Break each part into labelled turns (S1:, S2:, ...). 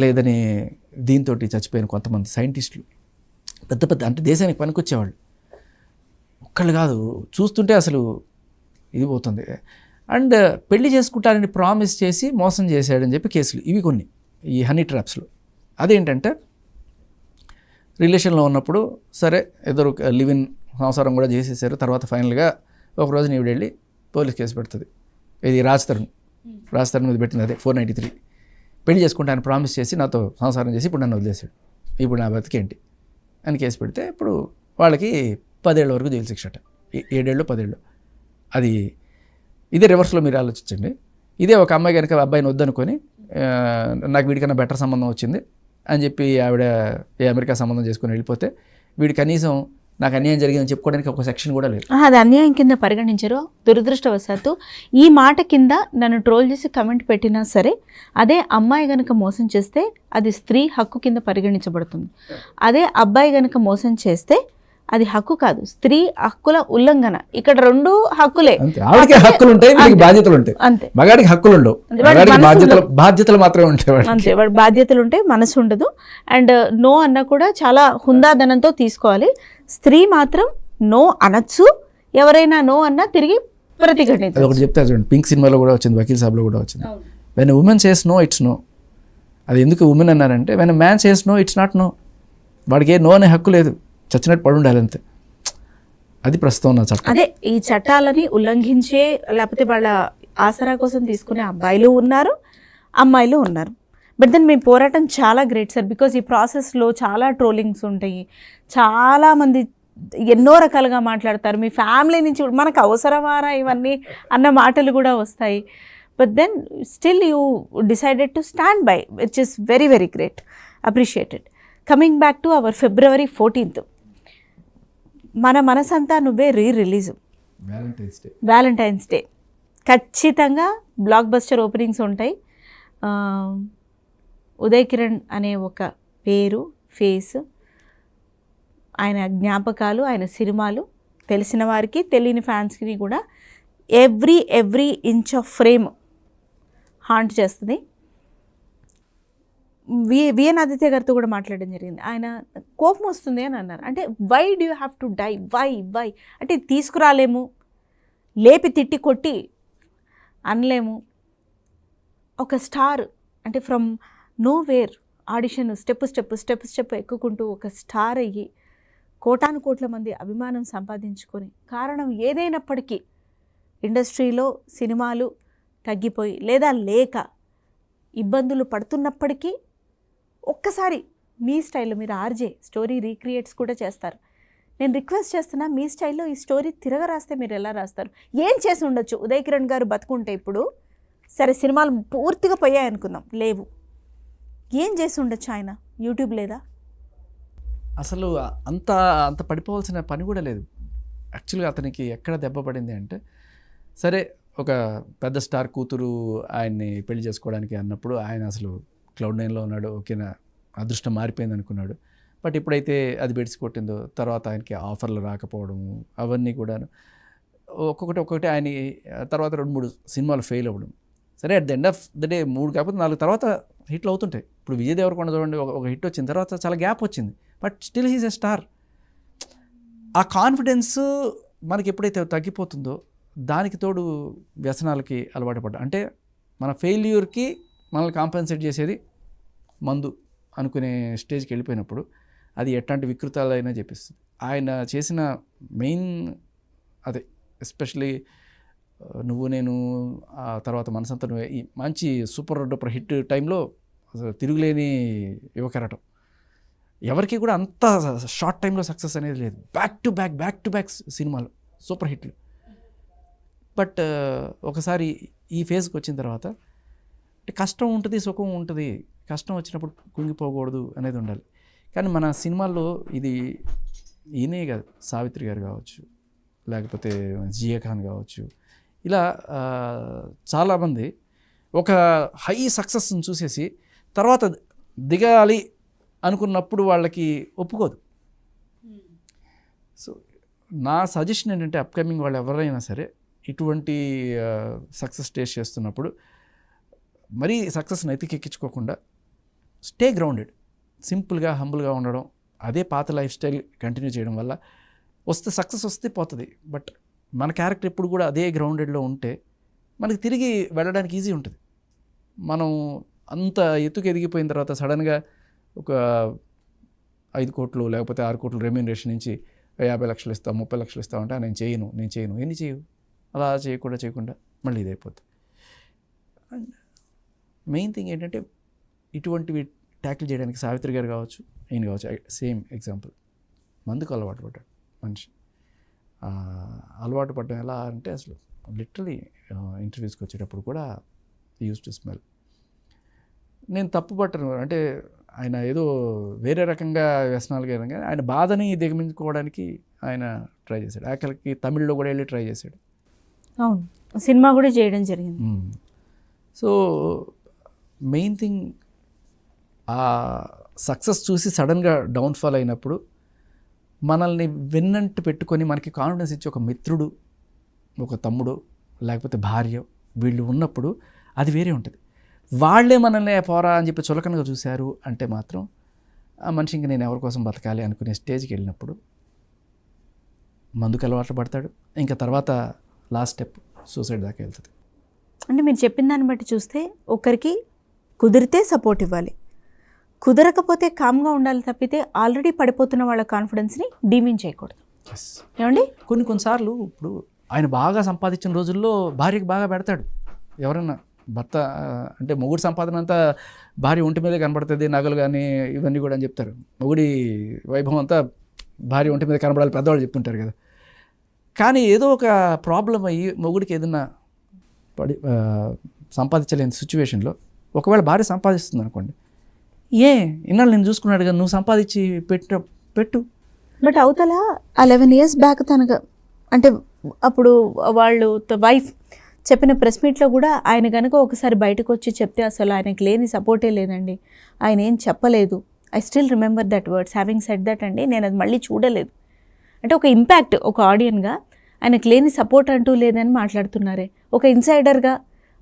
S1: లేదని దీంతో చచ్చిపోయిన కొంతమంది సైంటిస్టులు, పెద్ద పెద్ద అంటే దేశానికి పనికొచ్చేవాళ్ళు. ఒక్కళ్ళు కాదు, చూస్తుంటే అసలు ఇది పోతుంది. అండ్ పెళ్లి చేసుకుంటానని ప్రామిస్ చేసి మోసం చేశాడని చెప్పి కేసులు ఇవి కొన్ని ఈ హనీ ట్రాప్స్లో. అదేంటంటే రిలేషన్లో ఉన్నప్పుడు సరే ఎదురు లివ్ ఇన్ సంసారం కూడా చేసేసారు. తర్వాత ఫైనల్గా ఒకరోజు నీవిడ వెళ్ళి పోలీస్ కేసు పెడుతుంది. ఇది రాజ్ తరుణ్ మీద పెట్టింది అదే 493. పెళ్లి చేసుకుంటే ఆయన ప్రామిస్ చేసి నాతో సంసారం చేసి ఇప్పుడు నన్ను వదిలేశాడు, ఇప్పుడు నా బతికేంటి అని కేసు పెడితే ఇప్పుడు వాళ్ళకి 10 ఏళ్ళ వరకు జైలు శిక్ష అట. 7 ఏళ్ళు 10 ఏళ్ళు. అది ఇదే రివర్స్లో మీరు ఆలోచించండి. ఇదే ఒక అమ్మాయి కనుక అబ్బాయిని వద్దనుకొని నాకు వీడికన్నా బెటర్ సంబంధం వచ్చింది అని చెప్పి ఆవిడ అమెరికా సంబంధం చేసుకుని వెళ్ళిపోతే వీడి కనీసం నాకు అన్యాయం జరిగిందని చెప్పుకోవడానికి ఒక సెక్షన్ కూడా లేదు.
S2: అది అన్యాయం కింద పరిగణించరు. దురదృష్టవశాత్తు ఈ మాట కింద నన్ను ట్రోల్ చేసి కమెంట్ పెట్టినా సరే అదే అమ్మాయి గనక మోసం చేస్తే అది స్త్రీ హక్కు కింద పరిగణించబడుతుంది. అదే అబ్బాయి గనక మోసం చేస్తే అది హక్కు కాదు, స్త్రీ హక్కుల ఉల్లంఘన. ఇక్కడ 2 హక్కులే.
S1: ఆవిడకి హక్కులు ఉంటాయి, బాధ్యతలు ఉంటాయి. అంతే, మగాడికి హక్కులు ఉండవు, బాధ్యతలు మాత్రమే ఉంటాయి.
S2: అంతే, వాడి బాధ్యతలు ఉంటాయి, మనసు ఉండదు. అండ్ నో అన్నా కూడా చాలా హుందాదనంతో తీసుకోవాలి. స్త్రీ మాత్రం నో అనొచ్చు, ఎవరైనా నో అన్నా తిరిగి ప్రతిఘటించాలి.
S1: ఒకటి చెప్తారు చూడండి, పింక్ సినిమాలో కూడా వచ్చింది, వకీల్ సాబ్లో కూడా వచ్చింది. When women says no it's no. అది ఎందుకు ఉమెన్ అన్నారంటే when man says no it's not no. వాడికి నో అనే హక్కు లేదు, చచ్చినట్టు పడి ఉండాలి అంతే. అది ప్రస్తుతం ఉన్న చట్టం.
S2: అదే ఈ చట్టాలని ఉల్లంఘించే లేకపోతే వాళ్ళ ఆసరా కోసం తీసుకునే అబ్బాయిలు ఉన్నారు, అమ్మాయిలు ఉన్నారు. బట్ దెన్ మీ పోరాటం చాలా గ్రేట్ సార్. బికాజ్ ఈ ప్రాసెస్లో చాలా ట్రోలింగ్స్ ఉంటాయి, చాలామంది ఎన్నో రకాలుగా మాట్లాడతారు. మీ ఫ్యామిలీ నుంచి మనకు అవసరమారా ఇవన్నీ అన్న మాటలు కూడా వస్తాయి. But then still you decided to stand by, which is very very great, appreciated. Coming back to our February 14th, మన Manasantha Nuvve release, Valentine's day. ఖచ్చితంగా బ్లాక్ బస్టర్ ఓపెనింగ్స్ ఉంటాయి. ఉదయ్ కిరణ్ అనే ఒక పేరు, ఫేస్, ఆయన జ్ఞాపకాలు, ఆయన సినిమాలు తెలిసిన వారికి తెలియని ఫ్యాన్స్కి కూడా every inch of frame haunt చేస్తుంది. విఎన్ ఆదిత్య గారితో కూడా మాట్లాడడం జరిగింది. ఆయన కోపం వస్తుంది అని అన్నారు. అంటే why do you have to die, why అంటే తీసుకురాలేము, లేపి తిట్టి కొట్టి అనలేము. ఒక స్టార్ అంటే from nowhere audition step ఎక్కుకుంటూ ఒక స్టార్ అయ్యి కోటాను కోట్ల మంది అభిమానం సంపాదించుకొని, కారణం ఏదైనప్పటికీ ఇండస్ట్రీలో సినిమాలు తగ్గిపోయి లేదా లేక ఇబ్బందులు పడుతున్నప్పటికీ ఒక్కసారి మీ స్టైల్లో మీరు ఆర్జే స్టోరీ రీక్రియేట్స్ కూడా చేస్తారు. నేను రిక్వెస్ట్ చేస్తున్నా, మీ స్టైల్లో ఈ స్టోరీ తిరగ రాస్తే మీరు ఎలా రాస్తారు? ఏం చేసి ఉండొచ్చు? ఉదయ్ కిరణ్ గారు బతుకుంటే ఇప్పుడు సరే సినిమాలు పూర్తిగా పోయాయి అనుకుందాం, లేవు, ఏం చేసి ఉండొచ్చు ఆయన? యూట్యూబ్ లేదా?
S1: అసలు అంత పడిపోవాల్సిన పని కూడా లేదు. యాక్చువల్గా అతనికి ఎక్కడ దెబ్బ పడింది అంటే, సరే ఒక పెద్ద స్టార్ కూతురు ఆయన్ని పెళ్లి చేసుకోవడానికి అన్నప్పుడు ఆయన అసలు Cloud9లో ఉన్నాడు, ఓకేనా, అదృష్టం మారిపోయింది అనుకున్నాడు. బట్ ఇప్పుడైతే అది బెడిసి కొట్టిందో తర్వాత ఆయనకి ఆఫర్లు రాకపోవడము అవన్నీ కూడా ఒక్కొక్కటి ఆయన తర్వాత 2-3 సినిమాలు ఫెయిల్ అవ్వడం. సరే at the end of the day 3 కాకపోతే 4 తర్వాత హిట్లు అవుతుంటాయి. ఇప్పుడు విజయ్ దేవరకొండ చూడండి, ఒక హిట్ వచ్చిన తర్వాత చాలా గ్యాప్ వచ్చింది, but still he's a star. ఆ కాన్ఫిడెన్స్ మనకి ఎప్పుడైతే తగ్గిపోతుందో దానికి తోడు వ్యసనాలకి అలవాటు పడ్డా, అంటే మన ఫెయిల్యూర్కి మనల్ని కాంపెన్సేట్ చేసేది మందు అనుకునే స్టేజ్కి వెళ్ళిపోయినప్పుడు అది ఎట్లాంటి వికృతాలైనా చెప్పిస్తుంది. ఆయన చేసిన మెయిన్ అదే, ఎస్పెషలీ నువ్వు నేను, ఆ తర్వాత మనసంతా నువ్వే, ఈ మంచి సూపర్ డూపర్ హిట్ టైంలో తిరుగులేని యువకెరటం. ఎవరికి కూడా అంత షార్ట్ టైంలో సక్సెస్ అనేది లేదు. బ్యాక్ టు బ్యాక్ సినిమాలు సూపర్ హిట్లు. బట్ ఒకసారి ఈ ఫేజ్కి వచ్చిన తర్వాత కష్టం ఉంటుంది, సుఖం ఉంటుంది. కష్టం వచ్చినప్పుడు కుంగిపోకూడదు అనేది ఉండాలి. కానీ మన సినిమాల్లో ఇది ఈయనే కాదు, సావిత్రి గారు కావచ్చు, లేకపోతే జియా ఖాన్ కావచ్చు, ఇలా చాలామంది ఒక హై సక్సెస్ని చూసేసి తర్వాత దిగాలి అనుకున్నప్పుడు వాళ్ళకి ఒప్పుకోదు. సో నా సజెషన్ ఏంటంటే అప్కమింగ్ వాళ్ళు ఎవరైనా సరే ఇటువంటి సక్సెస్ టేస్ట్ చేస్తున్నప్పుడు మరీ సక్సెస్ని ఎత్తికెక్కించుకోకుండా స్టే గ్రౌండెడ్, సింపుల్గా హంబుల్గా ఉండడం, అదే పాత లైఫ్ స్టైల్ కంటిన్యూ చేయడం వల్ల వస్తే సక్సెస్ వస్తే పోతుంది. బట్ మన క్యారెక్టర్ ఎప్పుడు కూడా అదే గ్రౌండెడ్లో ఉంటే మనకి తిరిగి వెళ్ళడానికి ఈజీ ఉంటుంది. మనం అంత ఎత్తుకు ఎదిగిపోయిన తర్వాత సడన్గా ఒక 5 కోట్లు లేకపోతే 6 కోట్లు రెమ్యూనరేషన్ నుంచి 50 లక్షలు ఇస్తాం, 30 లక్షలు ఇస్తాం అంటే నేను చేయను ఎన్ని చేయవు, అలా చేయకుండా మళ్ళీ ఇది అయిపోతుంది. అండ్ మెయిన్ థింగ్ ఏంటంటే ఇటువంటివి ట్యాకిల్ చేయడానికి సావిత్రి గారు కావచ్చు, నేను కావచ్చు, సేమ్ ఎగ్జాంపుల్. మందుకు అలవాటు పడ్డాడు మనిషి. అలవాటు పడ్డం ఎలా అంటే అసలు లిటరలీ ఇంటర్వ్యూస్కి వచ్చేటప్పుడు కూడా యూస్ టు స్మెల్. నేను తప్పు పట్టను, అంటే ఆయన ఏదో వేరే రకంగా వ్యసనాలుగా కానీ ఆయన బాధని దిగమించుకోవడానికి ఆయన ట్రై చేశాడు. ఆఖరికి తమిళ్లో కూడా వెళ్ళి ట్రై చేశాడు.
S2: అవును, సినిమా కూడా చేయడం జరిగింది.
S1: సో మెయిన్ థింగ్ ఆ సక్సెస్ చూసి సడన్గా డౌన్ఫాల్ అయినప్పుడు మనల్ని వెన్నంటి పెట్టుకొని మనకి కాన్ఫిడెన్స్ ఇచ్చి ఒక మిత్రుడు, ఒక తమ్ముడు, లేకపోతే భార్య వీళ్ళు ఉన్నప్పుడు అది వేరే ఉంటుంది. వాళ్ళే మనల్ని పోరా అని చెప్పి చులకనగా చూశారు అంటే మాత్రం ఆ మనిషి ఇంక నేను ఎవరి కోసం బతకాలి అనుకునే స్టేజ్కి వెళ్ళినప్పుడు మందుకు అలవాటు పడతాడు. ఇంకా తర్వాత లాస్ట్ స్టెప్ సూసైడ్ దాకా వెళ్తుంది.
S2: అంటే మీరు చెప్పిన దాన్ని బట్టి చూస్తే ఒకరికి కుదిరితే సపోర్ట్ ఇవ్వాలి, కుదరకపోతే కామ్గా ఉండాలి తప్పితే ఆల్రెడీ పడిపోతున్న వాళ్ళ కాన్ఫిడెన్స్ని డిమిన్ చేయకూడదు. ఏమండి
S1: కొన్నిసార్లు ఇప్పుడు ఆయన బాగా సంపాదించిన రోజుల్లో భార్యకి బాగా పెడతాడు. ఎవరన్నా భర్త అంటే మొగుడు సంపాదన అంతా భార్య ఒంటి మీదే కనబడుతుంది, నగలు కానీ ఇవన్నీ కూడా అని చెప్తారు. మొగుడి వైభవం అంతా భార్య ఒంటి మీద కనబడాలి పెద్దవాళ్ళు చెప్తుంటారు కదా. కానీ ఏదో ఒక ప్రాబ్లం అయ్యి మొగుడికి ఏదన్నా సంపాదించలేని సిచ్యువేషన్లో ఒకవేళ భార్య సంపాదిస్తుంది అనుకోండి, ఇన్నాళ్ళు నేను చూసుకున్నాడు కదా, నువ్వు సంపాదించి పెట్టు.
S2: బట్ అవతల 11 years బ్యాక్ తనగా అంటే అప్పుడు వాళ్ళు వైఫ్ చెప్పిన ప్రెస్ మీట్లో కూడా ఆయన కనుక ఒకసారి బయటకు వచ్చి చెప్తే అసలు ఆయనకు లేని సపోర్టే లేదండి, ఆయన ఏం చెప్పలేదు. I still remember that words, having said that అండి, నేను అది మళ్ళీ చూడలేదు. అంటే ఒక ఇంపాక్ట్, ఒక ఆడియన్గా ఆయనకు లేని సపోర్ట్ అంటూ లేదని మాట్లాడుతున్నారే. ఒక ఇన్సైడర్గా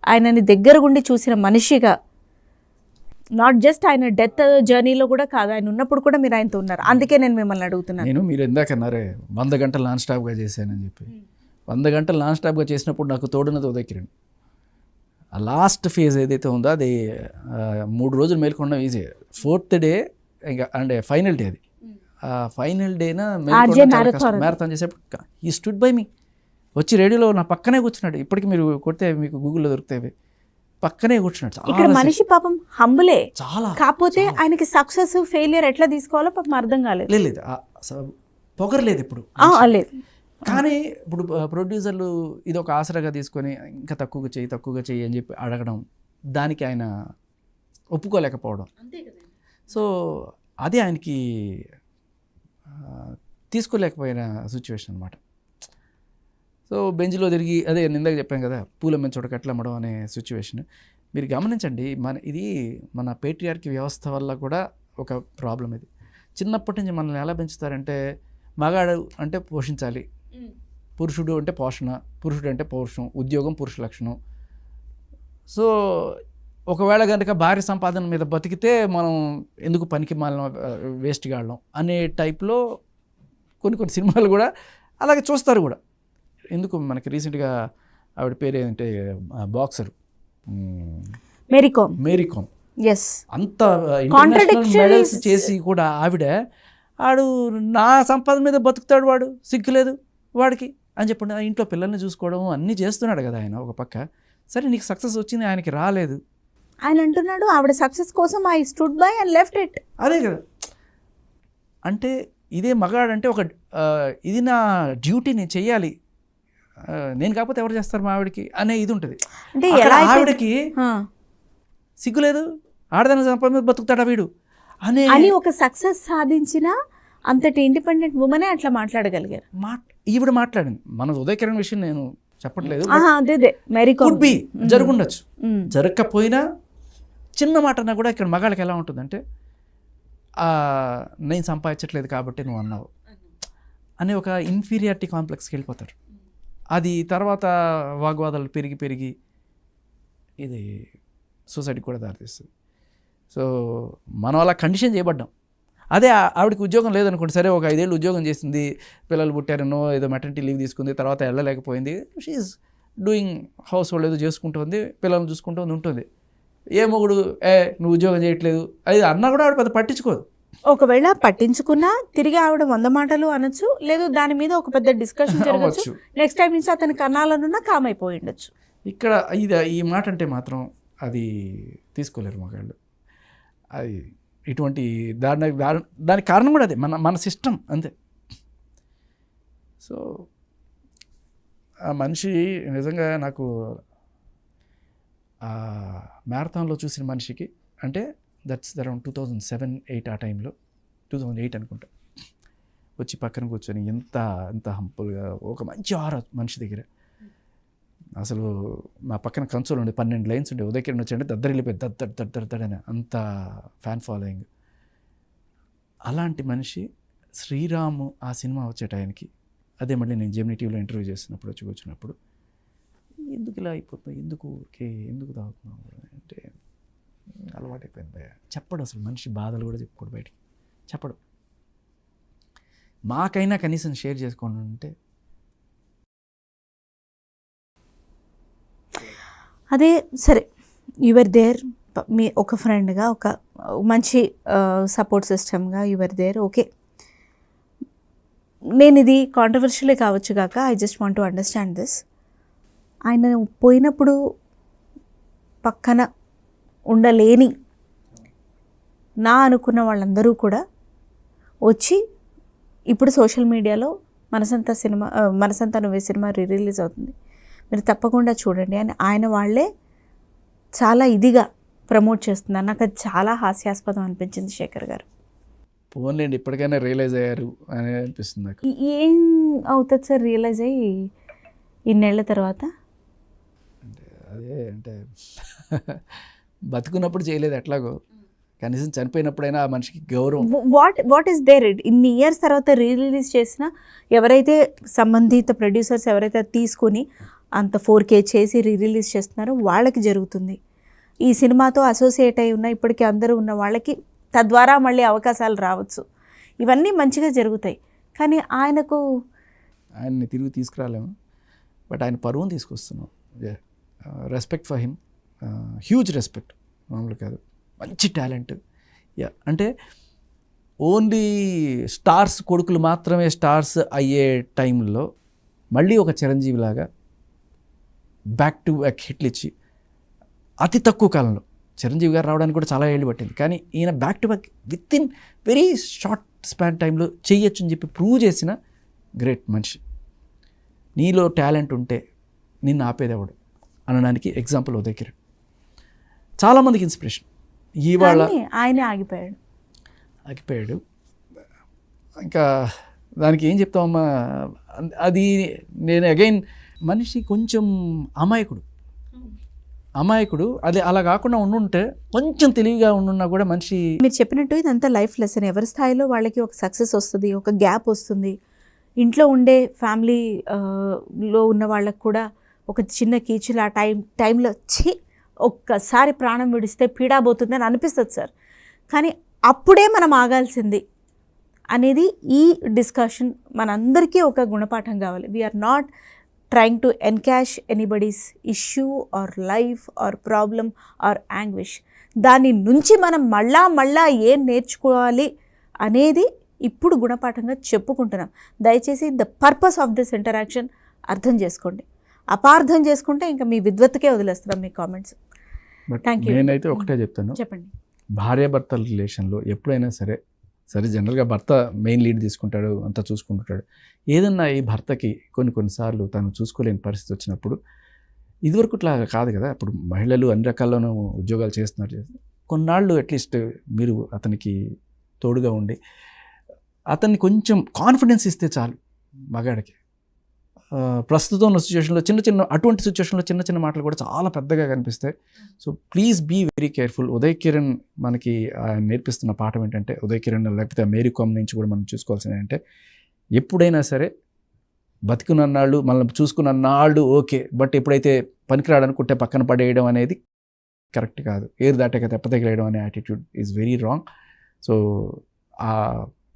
S2: ఆయనని దగ్గరగుండి చూసిన మనిషిగా, నాట్ జస్ట్ ఆయన డెత్ జర్నీలో కూడా కాదు, ఆయన ఉన్నప్పుడు కూడా మీరు ఆయనతో ఉన్నారు. అందుకే నేను మిమ్మల్ని అడుగుతున్నాను.
S1: మీరు ఎందాక అన్నారే 100 గంటలు నాన్ స్టాప్గా చేశానని చెప్పి. 100 గంటలు నాన్ స్టాప్గా చేసినప్పుడు నాకు తోడున్నది ఉదయ్ కిరణ్. ఆ లాస్ట్ ఫేజ్ ఏదైతే ఉందో అది 3 రోజులు మేల్కొండ ఈజీ. 4th డే ఇంకా అంటే ఫైనల్ డే, అది ఆ ఫైనల్ డేన మ్యారథాన్ చేసేప్పుడు ఈ స్టూడ్ బై మీ, వచ్చి రేడియోలో నా పక్కనే కూర్చున్నాడు. ఇప్పటికి మీరు కొడితే మీకు గూగుల్లో దొరుకుతాయి, పక్కనే కూర్చున్నాడు.
S2: ఇక్కడ మనిషి పాపం హంబులే,
S1: చాలా
S2: కాకపోతే ఆయనకి సక్సెస్ ఫెయిలియర్ ఎట్లా తీసుకోవాలో పాపం అర్థం కాలేదు.
S1: లేదు పొగరలేదు ఇప్పుడు
S2: లేదు.
S1: కానీ ఇప్పుడు ప్రొడ్యూసర్లు ఇది ఒక ఆసరాగా తీసుకొని ఇంకా తక్కువగా చేయి అని చెప్పి అడగడం, దానికి ఆయన ఒప్పుకోలేకపోవడం. సో అది ఆయనకి తీసుకోలేకపోయిన సిచ్యువేషన్ అనమాట. సో బెంచ్లో తిరిగి అదే నిందాక చెప్పాం కదా, పూల మీద చోటకట్ల అమ్మడం అనే సిచ్యువేషన్ మీరు గమనించండి. ఇది మన పేట్రియార్కీ వ్యవస్థ వల్ల కూడా ఒక ప్రాబ్లం. ఇది చిన్నప్పటి నుంచి మనల్ని ఎలా పెంచుతారంటే, మగాడు అంటే పోషించాలి, పురుషుడు అంటే పోషణ, పురుషుడు అంటే పౌరుషం, ఉద్యోగం పురుష లక్షణం. సో ఒకవేళ కనుక భార్య సంపాదన మీద బతికితే మనం ఎందుకు పనికి మాలిన వేస్ట్గా ఆడడం అనే టైప్లో కొన్ని సినిమాలు కూడా అలాగే చూస్తారు కూడా. ఎందుకు మనకి రీసెంట్గా ఆవిడ పేరు ఏంటంటే బాక్సర్ మేరీకామ్, అంత ఇంటర్నేషనల్ మెడల్స్ చేసి కూడా ఆడు నా సంపాదన మీద బతుకుతాడు, వాడు సిగ్గులేదు వాడికి అని చెప్పండి. ఆ ఇంట్లో పిల్లల్ని చూసుకోవడం అన్నీ చేస్తున్నాడు కదా ఆయన ఒక పక్క. సరే నీకు సక్సెస్ వచ్చింది, ఆయనకి రాలేదు.
S2: ఆయన అంటున్నాడు ఆవిడ సక్సెస్ కోసం I stood by and left it.
S1: అదే కదా, అంటే ఇదే మగాడంటే ఒక ఇది నా డ్యూటీ, నేను చెయ్యాలి, నేను కాకపోతే ఎవరు చేస్తారు మా ఆవిడకి అనే ఇది ఉంటుంది.
S2: అంటే
S1: ఆవిడకి సిగ్గులేదు, ఆడదాని సంపాదన మీద బతుకుతాడా వీడు
S2: అని ఒక సక్సెస్ సాధించిన అంతటి ఇండిపెండెంట్ ఉమెనే అట్లా మాట్లాడగలిగారు.
S1: ఈవిడ మాట్లాడింది. మన ఉదయ్ కిరణ్ విషయం నేను చెప్పట్లేదు, జరుగుండొచ్చు, జరగకపోయినా చిన్న మాట అన్నా కూడా ఇక్కడ మగాళ్ళకి ఎలా ఉంటుందంటే, నేను సంపాదించట్లేదు కాబట్టి నువ్వు అన్నావు అనే ఒక ఇన్ఫీరియారిటీ కాంప్లెక్స్కి వెళ్ళిపోతారు. అది తర్వాత వాగ్వాదాలు పెరిగి ఇది సొసైటీకి కూడా దారితీస్తుంది. సో మనం అలా కండిషన్ చేయబడ్డాం. అదే ఆవిడకి ఉద్యోగం లేదనుకోండి, సరే ఒక 5 ఏళ్ళు ఉద్యోగం చేసింది, పిల్లలు పుట్టారనో ఏదో మెటర్నిటీ లీవ్ తీసుకుంది, తర్వాత వెళ్ళలేకపోయింది, షీఈస్ డూయింగ్ హౌస్ హోల్డ్ ఏదో చేసుకుంటుంది, పిల్లల్ని చూసుకుంటుంది ఉంటుంది. ఏ మొగుడు నువ్వు ఉద్యోగం చేయట్లేదు అది అన్నా కూడా ఆవిడ పెద్ద పట్టించుకోదు.
S2: ఒకవేళ పట్టించుకున్నా తిరిగి ఆవిడ 100 మాటలు అనొచ్చు, లేదు దాని మీద ఒక పెద్ద డిస్కషన్ జరగచ్చు, నెక్స్ట్ టైం నుంచి అతనికి అనాలనున్నా కామ్ అయిపోయి ఉండొచ్చు.
S1: ఇక్కడ ఈ మాట అంటే మాత్రం అది తీసుకోలేరు మగాళ్ళు. అది ఇటువంటి దానికి కారణం కూడా అదే, మన సిస్టమ్ అంతే. సో ఆ మనిషి నిజంగా నాకు మ్యారథాన్లో చూసిన మనిషికి, అంటే దట్స్ అరౌండ్ 2007-8 ఆ టైంలో, 2008 అనుకుంటా, వచ్చి పక్కన కూర్చొని ఎంత హంపుల్గా ఒక మంచి ఆరా మనిషి దగ్గర. అసలు మా పక్కన కన్సోల్ ఉండే 12 లైన్స్ ఉండే, ఉదయకిరణ్ వచ్చి అంటే దద్దరిల్లిపోయి దద్దడని అంత ఫ్యాన్ ఫాలోయింగ్. అలాంటి మనిషి శ్రీరాము ఆ సినిమా వచ్చే టైంకి, అదే మళ్ళీ నేను జెమినీ టీవీలో ఇంటర్వ్యూ చేసినప్పుడు వచ్చి కూర్చున్నప్పుడు, ఎందుకు ఇలా అయిపోతున్నావు, ఎందుకు తాగుతున్నావు అంటే, అలవాటైపోయింది భయ. చెప్పడు అసలు మనిషి బాధలు కూడా చెప్పుకోడు, బయటికి చెప్పడు. మాకైనా కనీసం షేర్ చేసుకోండి అంటే
S2: అదే సరే, యువర్ దేర్, మీ ఒక ఫ్రెండ్గా, ఒక మంచి సపోర్ట్ సిస్టమ్గా యువర్ దేర్, ఓకే. నేను ఇది కాంట్రవర్షియలే కావచ్చు కాక, I just want to understand this. ఆయన పోయినప్పుడు పక్కన ఉండలేని నా అనుకున్న వాళ్ళందరూ కూడా వచ్చి ఇప్పుడు సోషల్ మీడియాలో మనసంతా నువ్వే సినిమా రిలీజ్ అవుతుంది, మీరు తప్పకుండా చూడండి అని ఆయన వాళ్ళే చాలా ఇదిగా ప్రమోట్ చేస్తున్నారు. నాకు అది చాలా హాస్యాస్పదం అనిపించింది శేఖర్ గారు.
S1: పోన్లేండి, ఇప్పటికైనా రియలైజ్ అయ్యారు అని అనిపిస్తుంది నాకు.
S2: ఏం అవుతుంది సార్ రియలైజ్ అయ్యి ఇన్నేళ్ల తర్వాత?
S1: అంటే బతుకున్నప్పుడు చేయలేదు ఎట్లాగో, కనీసం చనిపోయినప్పుడైనా ఆ మనిషికి గౌరవం.
S2: వాట్ ఈస్ దేర్ ఇన్ని ఇయర్స్ తర్వాత రిలీజ్ చేసిన ఎవరైతే సంబంధిత ప్రొడ్యూసర్స్ ఎవరైతే తీసుకొని అంత 4K చేసి రిలీజ్ చేస్తున్నారో వాళ్ళకి జరుగుతుంది. ఈ సినిమాతో అసోసియేట్ అయి ఉన్న ఇప్పటికీ అందరూ ఉన్న వాళ్ళకి తద్వారా మళ్ళీ అవకాశాలు రావచ్చు, ఇవన్నీ మంచిగా జరుగుతాయి. కానీ ఆయన్ని
S1: తిరిగి తీసుకురాలేము, బట్ ఆయన పరువును తీసుకొస్తున్నాం. Respect for him, huge respect, మామూలు కాదు. మంచి టాలెంట్. అంటే ఓన్లీ స్టార్స్ కొడుకులు మాత్రమే స్టార్స్ అయ్యే టైంలో మళ్ళీ ఒక చిరంజీవి లాగా బ్యాక్ టు బ్యాక్ హిట్లు ఇచ్చి అతి తక్కువ కాలంలో, చిరంజీవి గారు రావడానికి కూడా చాలా ఏళ్ళు పట్టింది, కానీ ఈయన back to back with in very short span టైంలో చెయ్యొచ్చు అని చెప్పి ప్రూవ్ చేసిన గ్రేట్ మనిషి. నీలో టాలెంట్ ఉంటే నిన్ను ఆపేదేవాడు అనడానికి ఎగ్జాంపుల్ ఉదయకిరణ్. చాలామందికి ఇన్స్పిరేషన్. ఇవాళ
S2: ఆయన ఆగిపోయాడు. ఇంకా దానికి ఏం చెప్తామమ్మా, అది నేను అగైన్ మనిషి కొంచెం అమాయకుడు అది అలా కాకుండా ఉండుంటే, కొంచెం తెలివిగా ఉండున్నా కూడా మనిషి. మీరు చెప్పినట్టు ఇదంతా లైఫ్ లెసన్. ఎవరి స్థాయిలో వాళ్ళకి ఒక సక్సెస్ వస్తుంది, ఒక గ్యాప్ వస్తుంది. ఇంట్లో ఉండే ఫ్యామిలీలో ఉన్న వాళ్ళకు కూడా ఒక చిన్న కీచులు ఆ టైంలో ఒక్కసారి ప్రాణం విడిస్తే పీడాబోతుంది అని అనిపిస్తుంది సార్. కానీ అప్పుడే మనం ఆగాల్సింది అనేది ఈ డిస్కషన్ మనందరికీ ఒక గుణపాఠం కావాలి. We are not trying to encash anybody's issue or life or problem or anguish. దాని నుంచి మనం మళ్ళా ఏం నేర్చుకోవాలి అనేది ఇప్పుడు గుణపాఠంగా చెప్పుకుంటున్నాం. దయచేసి the purpose of this interaction అర్థం చేసుకోండి. అపార్థం చేసుకుంటే ఇంకా మీ విద్వత్తుకే వదిలేస్తున్నాం మీ కామెంట్స్. Thank you.
S1: నేనైతే ఒకటే చెప్తాను,
S2: చెప్పండి.
S1: భార్యాభర్తల రిలేషన్లో ఎప్పుడైనా సరే జనరల్గా భర్త మెయిన్ లీడ్ తీసుకుంటాడు, అంతా చూసుకుంటుంటాడు. ఏదన్నా ఈ భర్తకి కొన్నిసార్లు తను చూసుకోలేని పరిస్థితి వచ్చినప్పుడు, ఇదివరకు ఇట్లా కాదు కదా, ఇప్పుడు మహిళలు అన్ని రకాల్లోనూ ఉద్యోగాలు చేస్తున్నారు. కొన్నాళ్ళు అట్లీస్ట్ మీరు అతనికి తోడుగా ఉండి అతన్ని కొంచెం కాన్ఫిడెన్స్ ఇస్తే చాలు మగాడికి. ప్రస్తుతం ఉన్న సిచ్యువేషన్లో అటువంటి సిచ్యువేషన్లో చిన్న మాటలు కూడా చాలా పెద్దగా కనిపిస్తాయి. So please be very careful. Uday Kiran మనకి నేర్పిస్తున్న పాఠం ఏంటంటే, ఉదయ్ కిరణ్ లేకపోతే మేరీ కామ్ నుంచి కూడా మనం చూసుకోవాల్సింది ఏంటంటే, ఎప్పుడైనా సరే బతికున్నన్నాళ్ళు మనల్ని చూసుకున్నన్నాళ్ళు ఓకే, బట్ ఎప్పుడైతే పనికిరాడనుకుంటే పక్కన పడేయడం అనేది కరెక్ట్ కాదు. ఏరు దాటాక తెప్పతగిలేయడం అనే attitude is very wrong. So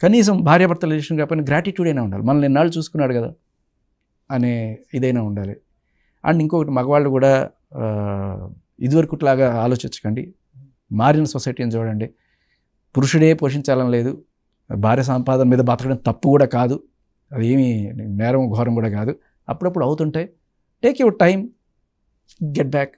S1: కనీసం భార్యాభర్తల రిలేషన్ కాకపోయినా గ్రాటిట్యూడ్ అయినా ఉండాలి. మనల్ని ఎన్నాళ్ళు చూసుకున్నాడు కదా అనే ఇదైనా ఉండాలి. అండ్ ఇంకొకటి, మగవాళ్ళు కూడా ఇదివరకుట్లాగా ఆలోచించకండి. మారిన సొసైటీని చూడండి. పురుషుడే పోషించాలని లేదు. భార్య సంపాదన మీద బతకడం తప్పు కూడా కాదు, అది ఏమీ నేరం ఘోరం కూడా కాదు. అప్పుడప్పుడు అవుతుంటాయి. Take your time, get back.